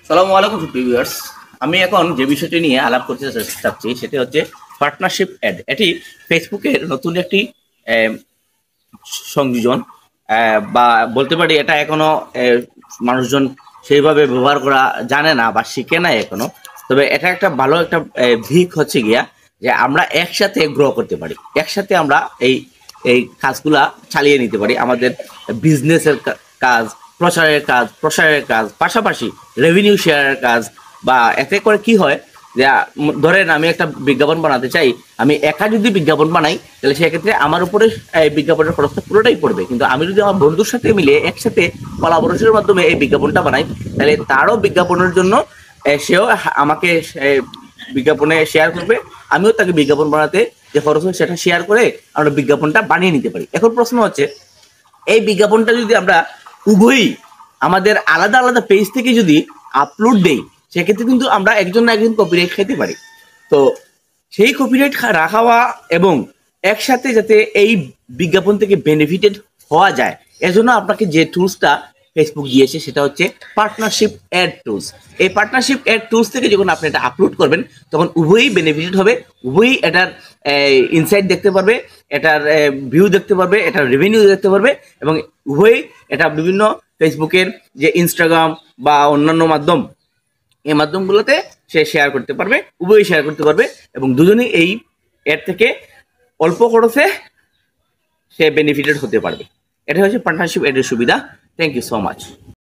সালামু আলাইকুম ভিউয়ার্স। আমি এখন যে বিষয়টি নিয়ে আলাপ করতে চাচ্ছি সেটি হচ্ছে পার্টনারশিপ অ্যাড। এটি ফেসবুকের নতুন একটি আহ, সংযোজন, বা বলতে পারি এটা এখনো মানুষজন সেইভাবে ব্যবহার করা জানে না বা শিখে নাই এখনো। তবে এটা একটা ভালো একটা ভিক হচ্ছে গিয়া যে আমরা একসাথে গ্রো করতে পারি, একসাথে আমরা এই এই কাজগুলা চালিয়ে নিতে পারি। আমাদের বিজনেসের কাজ, প্রসারের কাজ, পাশাপাশি রেভিনিউ শেয়ারের কাজ। বা এতে করে কি হয় যে ধরেন আমি একটা বিজ্ঞাপন বানাতে চাই, আমি একা যদি বিজ্ঞাপন বানাই তাহলে সেক্ষেত্রে আমার উপরে বিজ্ঞাপনের খরচটা পুরোটাই পড়বে। কিন্তু আমি যদি আমার বন্ধুর সাথে মিলে একসাথে কোলাবোরেশনের মাধ্যমে এই বিজ্ঞাপনটা বানাই তাহলে তারও বিজ্ঞাপনের জন্য সেও আমাকে বিজ্ঞাপনে শেয়ার করবে, আমিও তাকে বিজ্ঞাপন বানাতে যে খরচ হয় সেটা শেয়ার করে আমরা বিজ্ঞাপনটা বানিয়ে নিতে পারি। এখন প্রশ্ন হচ্ছে, এই বিজ্ঞাপনটা যদি আমরা উভয়ই আমাদের আলাদা আলাদা পেজ থেকে যদি আপলোড দেই সেক্ষেত্রে কিন্তু আমরা একজন না একজন কপিরাইট খেতে পারি। তো সেই কপিরাইট রাখাওয়া এবং একসাথে যাতে এই বিজ্ঞাপন থেকে বেনিফিটেড হওয়া যায় এজন্য আপনাকে যে টুলসটা ফেসবুক দিয়েছে সেটা হচ্ছে পার্টনারশিপ অ্যাড টুলস। এই পার্টনারশিপ অ্যাড টুলস থেকে যখন আপনি এটা আপলোড করবেন তখন উভয়ই বেনিফিটেড হবে, উভয়ই এটার ইনসাইট দেখতে পারবে, এটার ভিউ দেখতে পারবে, এটার রেভিনিউ দেখতে পারবে, এবং উভয়ই এটা বিভিন্ন ফেসবুকের যে ইনস্টাগ্রাম বা অন্যান্য মাধ্যম, এই মাধ্যমগুলোতে সে শেয়ার করতে পারবে, উভয়ই শেয়ার করতে পারবে, এবং দুজনেই এই এর থেকে অল্প খরচে সে বেনিফিটেড হতে পারবে। এটা হচ্ছে পার্টনারশিপ এর সুবিধা। Thank you so much.